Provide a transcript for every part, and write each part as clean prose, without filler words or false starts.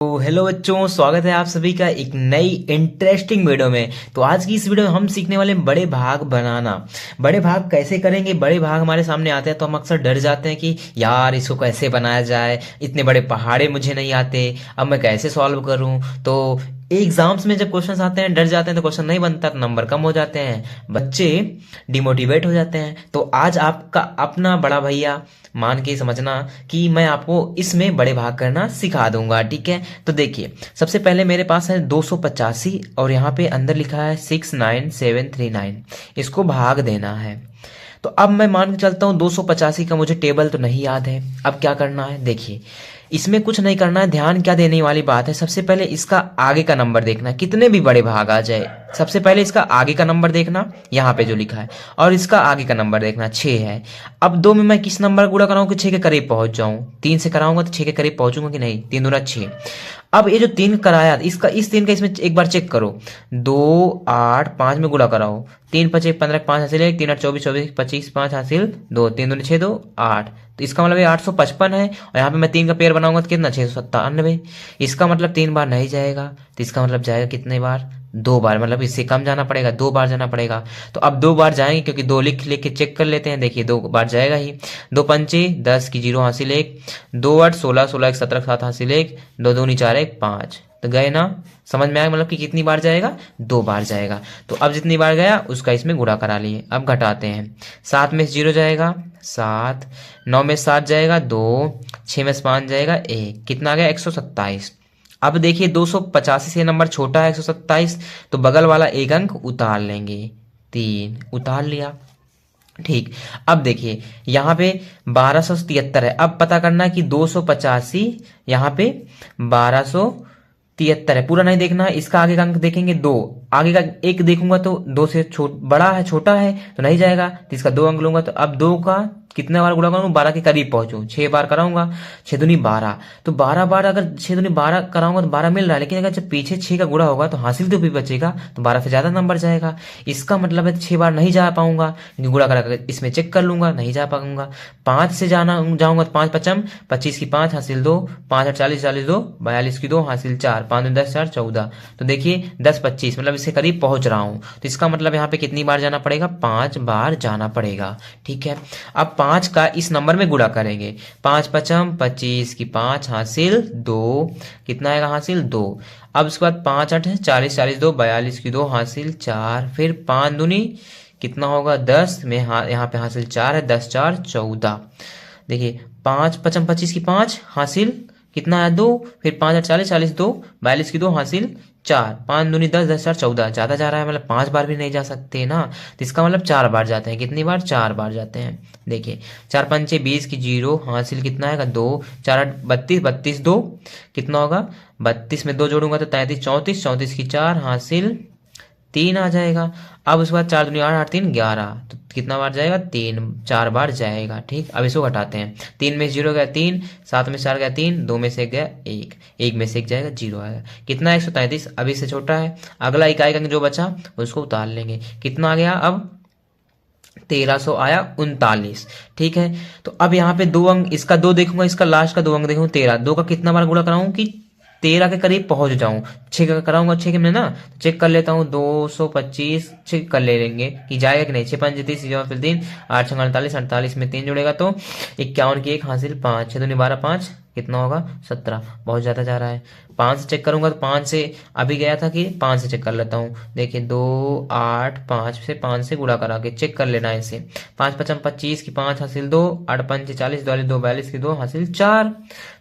Hello बच्चों, स्वागत है आप सभी का एक नई इंटरेस्टिंग वीडियो में। तो आज की इस वीडियो में हम सीखने वाले हैं बड़े भाग बनाना। बड़े भाग कैसे करेंगे? बड़े भाग हमारे सामने आते हैं तो हम अक्सर डर जाते हैं कि यार इसको कैसे बनाया जाए, इतने बड़े पहाड़े मुझे नहीं आते, अब मैं कैसे सॉल्व करूं। तो एग्जाम्स में जब क्वेश्चंस आते हैं डर जाते हैं तो क्वेश्चन नहीं बनता, तो नंबर कम हो जाते हैं, बच्चे डिमोटिवेट हो जाते हैं। तो आज आपका अपना बड़ा भैया मान के समझना कि मैं आपको इसमें बड़े भाग करना सिखा दूंगा, ठीक है। तो देखिए, सबसे पहले मेरे पास है 285 और यहाँ पे अंदर लिखा है 69739, इसको भाग देना है। तो अब मैं मान के चलता हूँ 285 का मुझे टेबल तो नहीं याद है। अब क्या करना है, देखिए इसमें कुछ नहीं करना है, ध्यान क्या देने वाली बात है, सबसे पहले इसका आगे का नंबर देखना है, कितने भी बड़े भाग आ जाए सबसे पहले इसका आगे का नंबर देखना, यहाँ पे जो लिखा है, और इसका आगे का नंबर देखना 6 है। अब दो में मैं किस नंबर का गुणा कराऊं कि 6 के करीब पहुंच जाऊं? 3 से कराऊंगा तो 6 के करीब पहुंचूंगा कि नहीं? 3 दूना 6। अब ये जो 3 कराया इसका, इस 3 का इसमें एक बार चेक करो, 2 8 5 में गुणा कराओ, 3 5 1 15 5 हासिल 1, 3 8 24 24 25 5 हासिल 2, 3 दूनी 6 2 8। तो इसका मतलब ये 855 है, और यहाँ पे मैं 3 का पेयर बनाऊंगा तो कितना 697। इसका मतलब 3 बार नहीं जाएगा, तो इसका मतलब जाएगा कितने बार? 2 बार, मतलब इससे कम जाना पड़ेगा, 2 बार जाना पड़ेगा। तो अब 2 बार जाएंगे क्योंकि 2 लिख लेके के चेक कर लेते हैं। देखिए 2 बार जाएगा ही। 2 पंचे 10 की 0 हासिल 1, 2 8 16 16 1 17 7 हासिल 1, 2 दूनी 4 1 5। तो गए ना? समझ में आया मतलब कि कितनी बार जाएगा? 2 बार जाएगा। तो अब जितनी बार गया उसका इसमें गुणा करा लिए। अब घटाते हैं, 7 में 0 जाएगा 7, 9 में 7 जाएगा 2, 6 में 5 जाएगा 1, कितना आ गया? 127। अब देखिए 285 से नंबर छोटा है 127, तो बगल वाला एक अंक उतार लेंगे, 3 उतार लिया। ठीक, अब देखिए यहाँ पे 1273 है। अब पता करना है कि 285 यहाँ पे 1273 है, पूरा नहीं देखना है। इसका आगे का अंक देखेंगे 2, आगे का एक देखूंगा तो 2 से बड़ा है, छोटा है तो नहीं जाएगा, तो इसका 2 अंक लूंगा। तो अब 2 का कितने बार गुणा करूंगा? 12 के करीब पहुंचू, 6 बार कराऊंगा, 6 दूनी 12। तो 12 बार अगर 6 दूनी 12 कराऊंगा तो 12 मिल रहा है, लेकिन अगर जब पीछे 6 का गुणा होगा तो हासिल तो भी बचेगा, तो 12 से ज्यादा नंबर जाएगा। इसका मतलब है 6 बार नहीं जा पाऊंगा, क्योंकि गुणा करा इसमें चेक कर लूंगा, नहीं जा पाऊंगा। 5 से जाना जाऊंगा तो 5 पचम 25 की 5 हासिल 2, 5 8 40 40 2 42 की 2 हासिल 4, 5 2 10 4 14। तो देखिए 10 25 मतलब इसके करीब पहुंच रहा हूं। तो इसका मतलब यहाँ पे कितनी बार जाना पड़ेगा? 5 बार जाना पड़ेगा, ठीक है। अब 5 का इस नंबर में गुणा करेंगे, 5 पचम 25 की 5 हासिल 2, कितना आएगा? हासिल 2। अब उसके बाद 5 8 40 40 2 42 की 2 हासिल 4, फिर 5 दूनी कितना होगा? 10 में यहाँ पे हासिल 4 है, 10 4 14। देखिए 5 पचम 25 की 5 हासिल कितना है? 2, फिर 5 8 40 40 2 42 की 2 हासिल 4, 5 दूनी 10 10 4 14। ज्यादा जा रहा है, मतलब 5 बार भी नहीं जा सकते ना, तो इसका मतलब 4 बार जाते हैं। कितनी बार? 4 बार जाते हैं। देखिए 4 पंचे 20 की 0 हासिल कितना आएगा? 2, 4 8 32 32 2 कितना होगा? 32 में 2 जोड़ूंगा तो 33 34 34 की 4 हासिल 3 आ जाएगा। अब उसके बाद 4 दूनी 8 8 3 11, तो कितना बार जाएगा? 3 4 बार जाएगा, ठीक। अब इसको घटाते हैं, 3 में 0 गया 3, 7 में 4 गया 3, 2 में से 1 गया 1, 1 में से 1 जाएगा 0 आएगा। कितना? 133। अभी से छोटा है, अगला इकाई का जो बचा उसको उतार लेंगे। कितना आ गया? अब 1300 आया 39, ठीक है। तो अब यहाँ पे 2 अंक, इसका 2 देखूंगा, इसका लास्ट का 2 अंक देखूंगा 13, 2 का कितना बार गुणा कराऊं कि 13 के करीब पहुंच जाऊं? 6 का कराऊंगा, 6 के में ना, तो चेक कर लेता हूँ, 225 चेक कर ले लेंगे कि जाएगा कि नहीं। 6 5 30 फिर 3 8 6 48 48 में 3 जुड़ेगा तो 51 की 1 हासिल 5, 6 दूनी 12 5 कितना होगा? 17। बहुत ज्यादा जा रहा है, 5 से चेक करूंगा तो 5 से अभी गया था कि 5 से चेक कर लेता हूँ। देखिए 2 8 5 से 5 से गुणा करा के चेक कर लेना है इसे। 5 पचम 25 की 5 हासिल 2, 8 पंच 40 2 2 42 की 2 हासिल 4,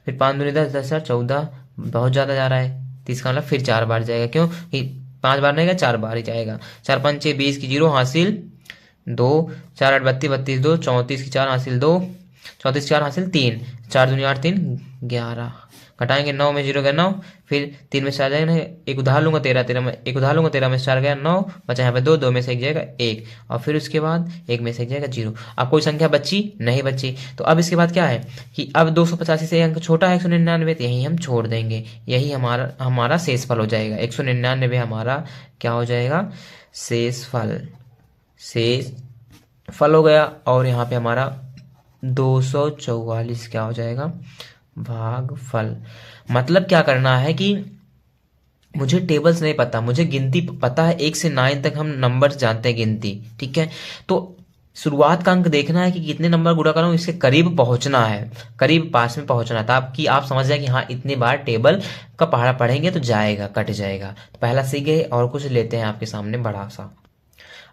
फिर 5 दूनी 10 10 4 14। बहुत ज्यादा जा रहा है, तो इसका मतलब फिर 4 बार जाएगा, क्यों कि 5 बार नहीं गया, 4 बार ही जाएगा। 4 पंचे 20 की 0 हासिल 2, 4 8 32 32 2 34 की 4 हासिल 2, 34 की 4 हासिल 3, 4 दूनी 8 3 11। घटाएंगे 9 में 0 गया 9, फिर 3 में से आ जाएगा, एक उधार लूंगा 13 13 में एक उधार लूंगा 13 में से 4 गया 9, बचा यहाँ पे 2, 2 में से 1 जाएगा 1, और फिर उसके बाद 1 में से 1 जाएगा 0। अब कोई संख्या बची? नहीं बची। तो अब इसके बाद क्या है कि अब 285 से अंक छोटा है 199, तो यही हम छोड़ देंगे, यही हमारा शेष फल हो जाएगा। 199 हमारा क्या हो जाएगा? शेष फल हो गया। और यहाँ पे हमारा 244 क्या हो जाएगा? भागफल। मतलब क्या करना है कि मुझे टेबल्स नहीं पता, मुझे गिनती पता है, 1 से 9 तक हम नंबर जानते हैं गिनती, ठीक है। तो शुरुआत का अंक देखना है कि कितने नंबर गुणा कर रहा हूँ, इसके करीब पहुंचना है, करीब पास में पहुंचना था आपकी, आप समझ जाए कि हाँ इतनी बार टेबल का पहाड़ा पढ़ेंगे तो जाएगा, कट जाएगा। तो पहला सीख गए, और कुछ लेते हैं आपके सामने बड़ा सा।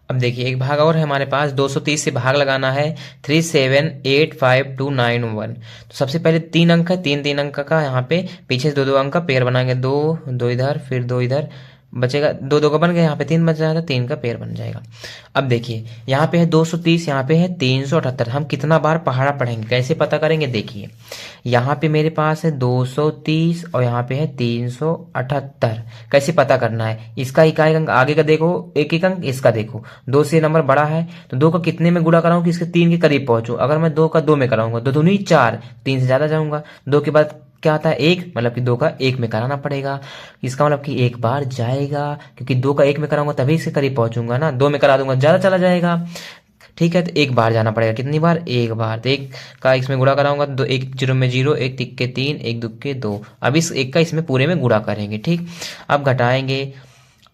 अब देखिए एक भाग और है हमारे पास, 230 से भाग लगाना है, 3785 291। तो सबसे पहले 3 अंक है, 3 3 अंक का यहाँ पे, पीछे से 2 2 अंक का पेयर बनाएंगे, 2 2 इधर फिर 2 इधर, बचेगा 2 2 का बन गया, यहाँ पे 3 बच रहा था, 3 का पेयर बन जाएगा। अब देखिए यहाँ पे है 230, यहाँ पे है 378, हम कितना बार पहाड़ा पढ़ेंगे, कैसे पता करेंगे, देखिए यहाँ पे मेरे पास है 230 और यहाँ पे है 378। कैसे पता करना है, इसका इकाई अंक आगे का देखो, एक एक अंक इसका देखो, 2 से नंबर बड़ा है तो 2 का कितने में गुणा कराऊं कि इसके 3 के करीब पहुंचूं। अगर मैं 2 का 2 में कराऊंगा, 2 दूनी 4, 3 से ज्यादा जाऊंगा, 2 के बाद क्या आता है 1, मतलब कि 2 का 1 में कराना पड़ेगा, इसका मतलब कि एक बार जाएगा, क्योंकि 2 का 1 में कराऊंगा तभी इसके करीब पहुंचूंगा ना, 2 में करा दूंगा ज्यादा चला जाएगा, ठीक है। तो एक बार जाना पड़ेगा, कितनी बार, एक बार। तो 1 का इसमें गुणा कराऊंगा, दो, 1 जीरो में 0, 1 तिक्के 3, 1 दुक्के 2। अब इस 1 का इसमें पूरे में गुणा करेंगे, ठीक। अब घटाएंगे,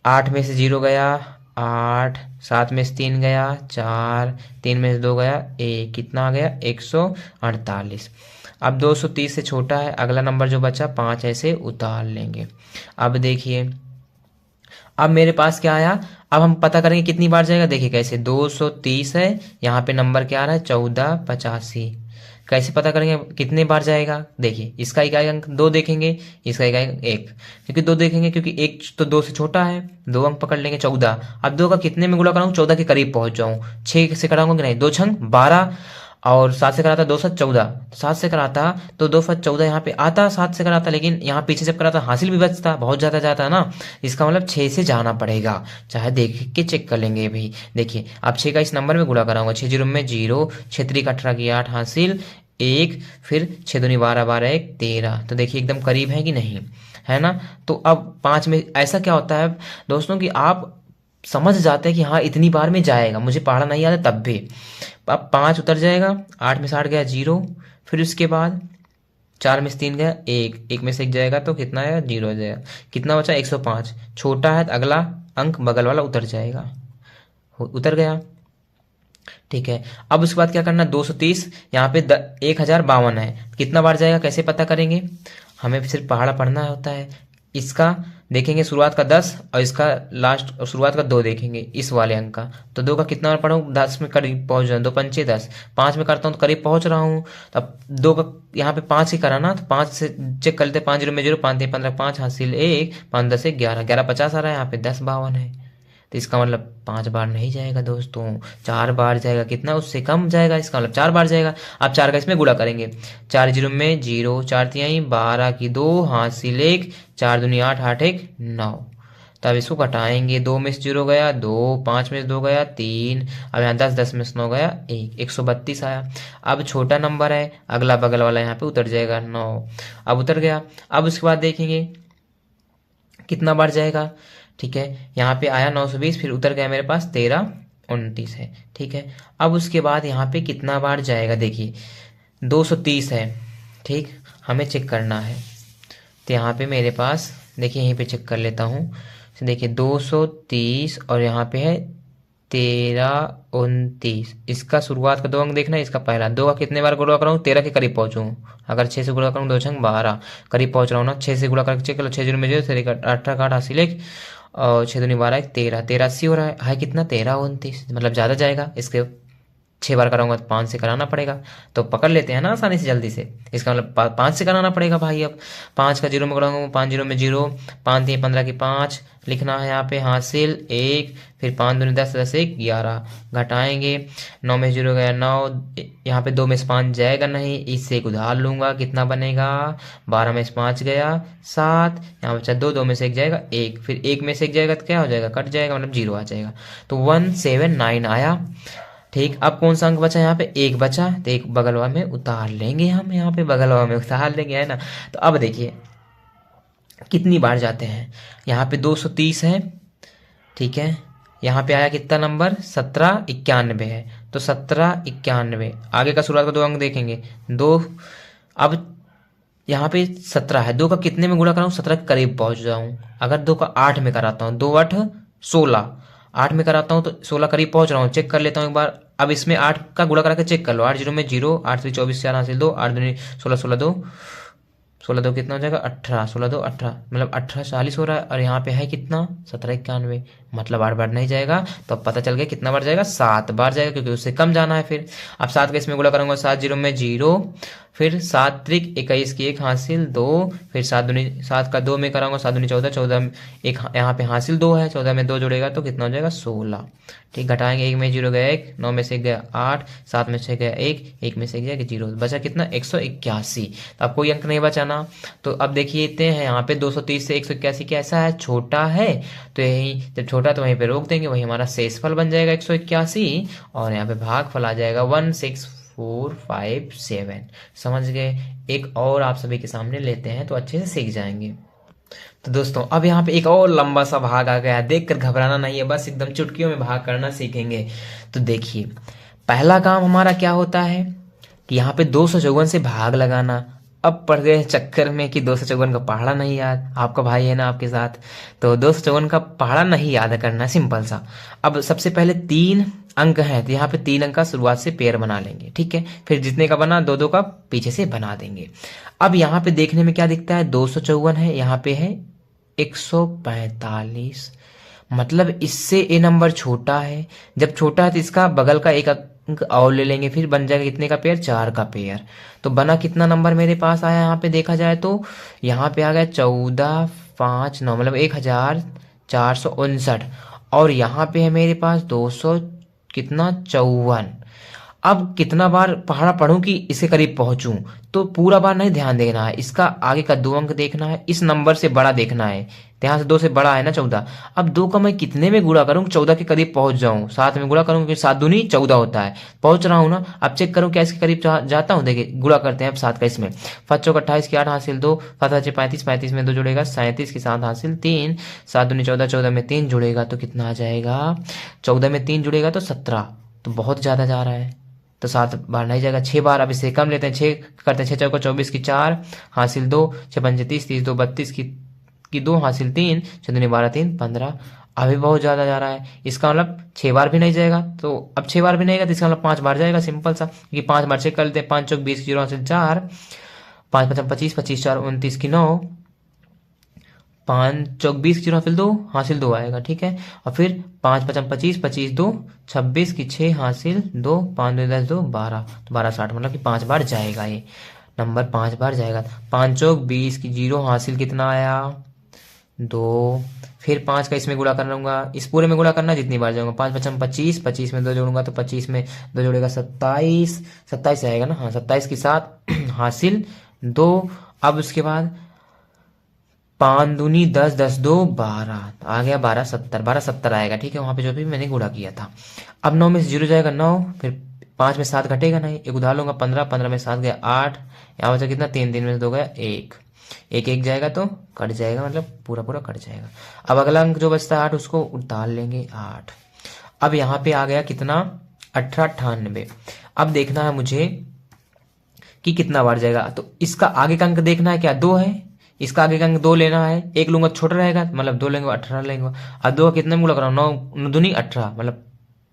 8 में से 0 गया 8, 7 में से 3 गया 4, 3 में से 2 गया 1, कितना आ गया 148। अब 230 से छोटा है, अगला नंबर जो बचा 5, ऐसे उतार लेंगे। अब देखिए अब मेरे पास क्या आया, अब हम पता करेंगे कितनी बार जाएगा, देखिए कैसे, 230 है, यहाँ पे नंबर क्या आ रहा है 1485। कैसे पता करेंगे कितने बार जाएगा, देखिए इसका इकाई अंक 2 देखेंगे, इसका इकाई अंक 1, क्योंकि 2 देखेंगे क्योंकि 1 तो 2 से छोटा है, 2 अंक पकड़ लेंगे 14। अब 2 का कितने में गुणा कराऊं, 14 के करीब पहुंच जाऊं, 6 से कराऊंगा कि नहीं, 2 छंग 12, और 7 से कराता 2 7 14, 7 से कराता तो 2 5 14 यहाँ पे आता, 7 से कराता, लेकिन यहाँ पीछे जब कराता हासिल भी बचता, बहुत ज्यादा जाता है ना, इसका मतलब 6 से जाना पड़ेगा, चाहे देख के चेक कर लेंगे भाई। देखिए अब 6 का इस नंबर में गुणा कराऊंगा, 6 जीरो में 0, 6 3 का 18 की 8 हासिल 1, फिर 6 दूनी 12 12 1 13। तो देखिए एकदम करीब है कि नहीं, है ना। तो अब 5 में ऐसा क्या होता है दोस्तों कि आप समझ जाते हैं कि हाँ इतनी बार में जाएगा, मुझे पढ़ना नहीं आता तब भी। अब 5 उतर जाएगा, 8 में से 8 गया 0, फिर उसके बाद 4 में से 3 गया 1, 1 में से 1 जाएगा तो कितना आएगा 0 हो जाएगा, कितना बचा 105, छोटा है तो अगला अंक बगल वाला उतर जाएगा, उतर गया, ठीक है। अब उसके बाद क्या करना, 230 यहाँ पे 1052 है, कितना बार जाएगा कैसे पता करेंगे, हमें सिर्फ पहाड़ा पढ़ना होता है। इसका देखेंगे शुरुआत का 10 और इसका लास्ट शुरुआत का 2 देखेंगे इस वाले अंक का, तो 2 का कितना बार पढ़ूँ, 10 में करीब पहुंच जाऊँ, 2 पंचे 10, 5 में करता हूँ तो करीब पहुंच रहा हूँ। तो अब 2 का यहाँ पे 5 ही कराना, तो 5 से चेक कर लेते, 5 जीरो में 0, 5 3 15, 5 हासिल 1, 5 10 11, 11 50 आ रहा है, यहाँ पे 10 52 है, तो इसका मतलब 5 बार नहीं जाएगा दोस्तों, 4 बार जाएगा, कितना उससे कम जाएगा, इसका मतलब 4 बार जाएगा। अब 4 का इसमें गुणा करेंगे, 4 जीरो में 0, 4 तिहाई 12 की 2 हासिल 1, 4 दूनी 8 8 1 9। तब इसको घटाएंगे, 2 में से 0 गया 2, 5 में से 2 गया 3, अब यहाँ 10, 10 में से 9 गया 1, 132 आया। अब छोटा नंबर है, अगला बगल वाला यहाँ पे उतर जाएगा 9, अब उतर गया। अब उसके बाद देखेंगे कितना बार जाएगा, ठीक है, यहाँ पे आया 920, फिर उतर गया मेरे पास 1329 है, ठीक है। अब उसके बाद यहाँ पे कितना बार जाएगा, देखिए 230 है, ठीक, हमें चेक करना है, तो यहाँ पे मेरे पास देखिए यहीं पे चेक कर लेता हूँ, तो देखिए 230 और यहाँ पे है 1329, इसका शुरुआत का 2 अंक देखना है, इसका पहला 2 का कितने बार गुणा कराऊँ, 13 के करीब पहुँचूँ, अगर 6 से गुणा करूँ 2 छंग 12, करीब पहुँच रहा हूँ ना, 6 से गुणा करके चेक कर लो, 6 जीरो में 0, 18 का 8 हासिल 1, और 6 दूनी 12 13, 83 हो रहा है कितना 1329, मतलब ज़्यादा जाएगा, इसके 6 बार कराऊंगा तो 5 से कराना पड़ेगा, तो पकड़ लेते हैं ना आसानी से जल्दी से, इसका मतलब 5 से कराना पड़ेगा भाई। अब 5 का 0 में कराऊंगा, 5 जीरो में 0, 5 3 15 की 5 लिखना है यहाँ पे हासिल 1, फिर 5 दूनी 10, 10 1 11, घटाएंगे, 9 में 0 गया 9, यहाँ पे 2 में से 5 जाएगा नहीं, इससे एक उधार लूंगा, कितना बनेगा 12 में से 5 गया 7, यहाँ बचा 2, 2 में से 1 जाएगा 1, फिर 1 में से 1 जाएगा तो क्या हो जाएगा, कट जाएगा, मतलब 0 आ जाएगा, तो 179 आया, ठीक। अब कौन सा अंक बचा, यहाँ पे 1 बचा, तो एक बगलवा में उतार लेंगे, हम यहाँ पे बगलवा में उतार लेंगे, है ना। तो अब देखिए कितनी बार जाते हैं, यहाँ पे 230 है, ठीक है, यहाँ पे आया कितना नंबर 1791 है, तो 1791, आगे का शुरुआत का 2 अंक देखेंगे 2, अब यहाँ पे 17 है, 2 का कितने में गुणा कराऊँ, 17 के करीब पहुंच जाऊं। अगर 2 का 8 में कराता हूँ, 2 8 16, 8 में कराता हूँ तो 16 करीब पहुंच रहा हूँ। चेक कर लेता हूँ एक बार। अब इसमें 8 का गुणा करा के चेक कर लो। 8 जीरो में 0, 8 3 24 4 हासिल 2, 8 दूनी 16, 16 2, 16 दो कितना हो जाएगा 18, 16 दो 18, मतलब 18 40 हो रहा है। और यहाँ पे है कितना 1791, मतलब 8 बार नहीं जाएगा। तो अब पता चल गया कितना बार जाएगा, 7 बार जाएगा, क्योंकि उससे कम जाना है। फिर अब 7 का इसमें गुणा करूंगा, 7 जीरो में 0, फिर 7 त्रिक 21 की 1 हासिल 2, फिर 7 दूनी 7 का 2 में कराऊंगा, 7 दूनी 14, 14 में एक यहाँ पे हासिल 2 है, 14 में 2 जुड़ेगा तो कितना हो जाएगा 16। ठीक, घटाएंगे, 1 में 0 गया 1, 9 में से गया 8, 7 में से गया 1, 1 में से गया 0, बचा कितना 181। तो अब कोई अंक नहीं बचाना। तो अब देखिए इतने हैं यहाँ पे 230 से 181 कैसा है, छोटा है। तो यही जब छोटा तो वहीं पे रोक देंगे, वही हमारा शेषफल बन जाएगा 181, और यहाँ पे भागफल आ जाएगा 16457। समझ गए। एक और आप सभी के सामने लेते हैं तो अच्छे से सीख जाएंगे। तो दोस्तों अब यहाँ पे एक और लंबा सा भाग आ गया है, देखकर घबराना नहीं है, बस एकदम चुटकियों में भाग करना सीखेंगे। तो देखिए पहला काम हमारा क्या होता है कि यहाँ पे 254 से भाग लगाना। अब पड़ गए चक्कर में कि 254 का पहाड़ा नहीं याद, आपका भाई है ना आपके साथ, तो 254 का पहाड़ा नहीं याद करना, सिंपल सा। अब सबसे पहले 3 अंक हैं, तो यहाँ पे 3 अंक का शुरुआत से पेयर बना लेंगे, ठीक है। फिर जितने का बना 2 2 का पीछे से बना देंगे। अब यहाँ पे देखने में क्या दिखता है, 254 है, यहाँ पे है 145, मतलब इससे ए नंबर छोटा है। जब छोटा है तो इसका बगल का एक अंक और ले लेंगे, फिर बन जाएगा कितने का पेयर, 4 का पेयर। तो बना कितना नंबर मेरे पास आया, यहाँ पे देखा जाए तो यहाँ पे आ गया 1459, मतलब 1459। और यहाँ पे है मेरे पास 200 कितना 54। अब कितना बार पहाड़ा पढ़ूं कि इसके करीब पहुंचूं, तो पूरा बार नहीं ध्यान देना है, इसका आगे का 2 अंक देखना है, इस नंबर से बड़ा देखना है। ध्यान से 2 से बड़ा है ना 14। अब 2 का मैं कितने में गुणा करूं 14 के करीब पहुंच जाऊं, 7 में गुणा करूं, फिर 7 दूनी 14 होता है, पहुंच रहा हूं ना। अब चेक करूं क्या इसके करीब जाता हूं, देखिए गुणा करते हैं अब 7 का इसमें। 5 चौक 28 की 8 हासिल 2, 7 5 35, 35 में 2 जुड़ेगा 37 की 7 हासिल 3, 7 दूनी 14, 14 में 3 जुड़ेगा तो कितना आ जाएगा, 14 में 3 जुड़ेगा तो 17, तो बहुत ज्यादा जा रहा है। तो 7 बार नहीं जाएगा, 6 बार। अब इससे कम लेते हैं, 6 करते हैं, 6 चौका 24 की 4 हासिल 2, 6 पंजे 30, 30 2 32 की 2 हासिल 3, 6 दूनी 12 3 15। अभी बहुत ज्यादा जा रहा है, इसका मतलब 6 बार भी नहीं जाएगा। तो अब 6 बार भी नहीं जाएगा तो इसका मतलब 5 बार जाएगा, सिंपल सा, क्योंकि 5 बार चेक कर लेते हैं। 5 चौक 20 की 0 हासिल 4, 5 पचम 25, 25 4 29 की 9, 5 चौक 20 की 0 हासिल 2 आएगा, ठीक है। और फिर 5 पचम 25, 25 2 26 की 6 हासिल 2, 5 2 10 2 12, तो 12 60, मतलब कि 5 बार जाएगा ये नंबर, 5 बार जाएगा। 5 चौक 20 की 0 हासिल कितना आया 2, फिर 5 का इसमें गुणा कर लूंगा, इस पूरे में गुणा करना जितनी बार जाऊंगा। 5 पचम 25, 25 में 2 जोड़ूंगा तो 25 में 2 जोड़ेगा 27, 27 आएगा ना, हाँ 27 की 7 हासिल 2। अब उसके बाद 5 दूनी 10, 10 2 12, आ गया 12 70, 12 70 आएगा, ठीक है, वहां पे जो भी मैंने गुणा किया था। अब 9 में से 0 जाएगा 9, फिर 5 में 7 घटेगा नहीं, एक उधार लूंगा 15, 15 में 7 गया 8, यहाँ बचा कितना 3, 3 में से 2 गया 1, 1 1 जाएगा तो कट जाएगा, मतलब पूरा पूरा कट जाएगा। अब अगला अंक जो बचता है 8, उसको उतार लेंगे 8। अब यहाँ पे आ गया कितना 1898। अब देखना है मुझे कि कितना बार जाएगा, तो इसका आगे का अंक देखना है, क्या 2 है, इसका आगे का अंक 2 लेना है, 1 लूंगा तो छोटा रहेगा, मतलब 2 लेंगे 18 लेंगे। अब 2 कितने में गुणा कराऊं, 9 दूनी 18, मतलब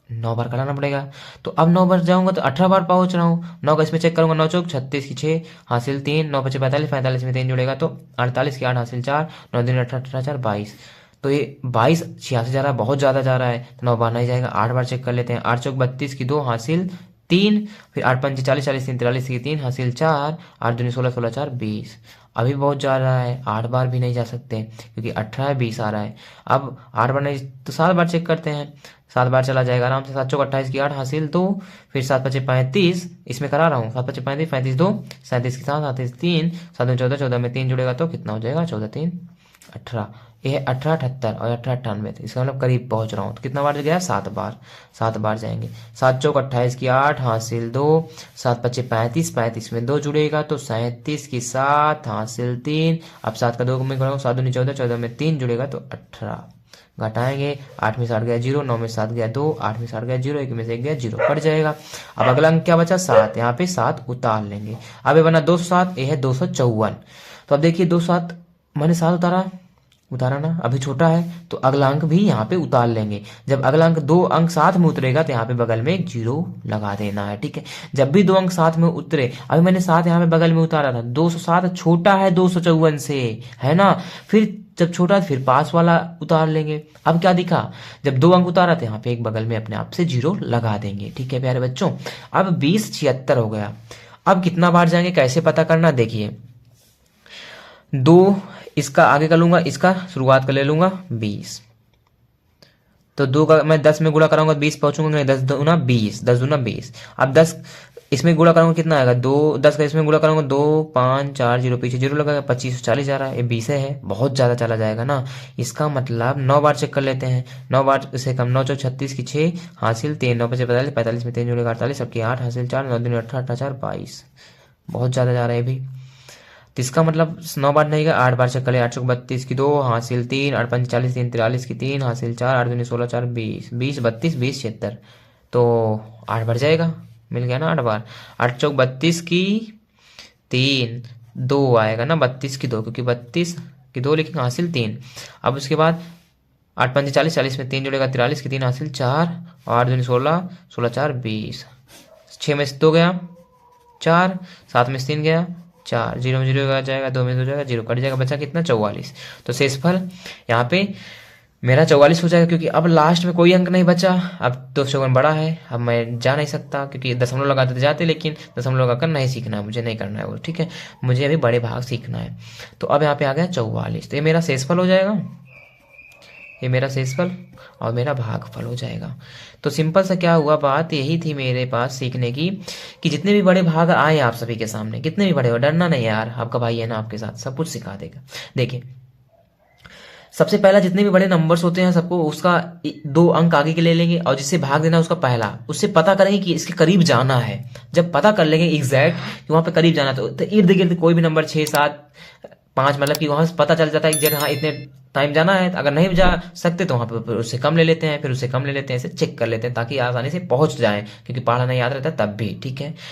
9 बार कराना पड़ेगा। तो अब 9 बार जाऊंगा तो 18 बार पहुंच रहा हूँ। 9 का इसमें चेक करूंगा, 9 चौक 36 की 6 हासिल 3, 9 पचे 45, 45 में 3 जुड़ेगा तो 48 की 8 हासिल 4, 9 दूनी 18, 18 4 22। तो ये 22 86 जा रहा है, बहुत ज्यादा जा रहा है, तो 9 बार नहीं जाएगा, 8 बार चेक कर लेते हैं। 8 चौक 32 की 2 हासिल 3, फिर 8 पंचे 40, 40 3 43 की 3 हासिल 4, 8 दूनी 16, 16 4 20। अभी बहुत जा रहा है, 8 बार भी नहीं जा सकते क्योंकि 18 20 आ रहा है। अब 8 बार नहीं तो 7 बार चेक करते हैं, 7 बार चला जाएगा आराम से। 7 चौक 28 की 8 हासिल 2, फिर 7 पचे 35, इसमें करा रहा हूँ, 7 पचे 35, 35 2 37 की 7 37 3, 7 में 14, 14 में 3 जुड़ेगा तो कितना हो जाएगा 14 3 18, ये है 18 78 और 18 98, इसका मतलब करीब पहुंच रहा हूँ। तो कितना बार गया? 7 बार, 7 बार जाएंगे। 7 चौक 28 की 8 हासिल 2, 7 पच्चे 35, 35 में 2 जुड़ेगा तो 37 की 7 हासिल 3। अब 7 का 2 में करूँगा, 7 दूनी 14, 14 में 3 जुड़ेगा तो 18। घटाएंगे, 8 में 7 गया 0, 9 में 7 गया 2, 8 में 7 गया 0, 1 में से 1 गया 0, कट जाएगा। अब अगला अंक क्या बचा? 7, यहाँ पे 7 उतार लेंगे। अब ये बना 207, ये है 254। तो अब देखिए 27 मैंने 7 उतारा ना, अभी छोटा है तो अगला अंक भी यहाँ पे उतार लेंगे। जब अगला अंक 2 अंक साथ में उतरेगा तो यहाँ पे बगल में एक 0 लगा देना है, ठीक है। जब भी 2 अंक साथ में उतरे, अभी मैंने 7 यहाँ पे बगल में उतारा था, 207 छोटा है 254 से, है ना। फिर जब छोटा है फिर पास वाला उतार लेंगे। अब क्या दिखा? जब 2 अंक उतारा तो यहाँ पे एक बगल में अपने आप से 0 लगा देंगे, ठीक है प्यारे बच्चों। अब 20 76 हो गया। अब कितना बार जाएंगे, कैसे पता करना? देखिए 2 इसका आगे कर लूंगा, इसका शुरुआत कर ले लूंगा 20, तो 2 का मैं 10 में गुणा कराऊंगा 20 पहुंचूंगा नहीं, 10 दूना 20, 10 दूना 20। अब 10 इसमें गुणा करूंगा कितना आएगा? 2 10 का इसमें गुणा करूंगा 2 5 4 0 पीछे 0 लगा, 25 40 जा रहा है, ये 20 है, बहुत ज्यादा चला जाएगा ना। इसका मतलब 9 बार चेक कर लेते हैं, 9 बार से कम, 9 चौक 36 की 6 हासिल 3, 9 पचे 45, 45 में 3 जुड़ेगा 48, सबकी 8 हासिल 4, 9 दूनी 18, 18 4 22, बहुत ज्यादा जा रहा है भी। तो इसका मतलब 9 बार नहीं गया, 8 बार चेक कर ले, 8 चौक 32 की 2 हासिल 3, 8 पंच 40, 3 43 की 3 हासिल 4, 8 दूनी 16 4 20, 20 32 20 76, तो 8 बार जाएगा, मिल गया ना 8 बार। 8 चौक 32 की 3 2 आएगा ना, 32 की 2, क्योंकि 32 की 2 लेकिन हासिल 3। अब उसके बाद 8 पंच 40, 40 में 3 जुड़ेगा 43 की 3 हासिल 4, और 8 दूनी 16, 16 4 20, 6 में से 2 गया 4, 7 में से 3 गया 4, 0 में 0 जाएगा, 2 में 2 जाएगा 0, कट जाएगा, बचा कितना? 44। तो शेषफल यहाँ पे मेरा 44 हो जाएगा, क्योंकि अब लास्ट में कोई अंक नहीं बचा। अब 254 बड़ा है, अब मैं जा नहीं सकता, क्योंकि दशमलव लगाते तो जाते, लेकिन दशमलव लगाकर नहीं सीखना है मुझे, नहीं करना है वो, ठीक है। मुझे अभी बड़े भाग सीखना है। तो अब यहाँ पे आ गया 44, तो ये मेरा शेषफल हो जाएगा, ये मेरा शेषफल और मेरा भागफल हो जाएगा। तो सिंपल सा क्या हुआ, बात यही थी मेरे पास सीखने की, कि जितने भी बड़े भाग आए आप सभी के सामने, कितने भी बड़े हो, डरना नहीं यार, आपका भाई है ना आपके साथ, सब कुछ सिखा देगा। देखिए सबसे पहला जितने भी बड़े नंबर्स होते हैं सबको उसका 2 अंक आगे के ले लेंगे, और जिससे भाग देना उसका पहला, उससे पता करेंगे कि इसके करीब जाना है। जब पता कर लेंगे एग्जैक्ट कि वहां पे करीब जाना, तो इर्द गिर्द कोई भी नंबर 6 7 5, मतलब कि वहां से पता चल जाता है कि हाँ इतने टाइम जाना है। अगर नहीं जा सकते तो वहां पर फिर उससे कम ले लेते हैं, फिर उससे कम ले लेते हैं, ऐसे चेक कर लेते हैं ताकि आसानी से पहुंच जाए, क्योंकि पढ़ना नहीं याद रहता तब भी, ठीक है।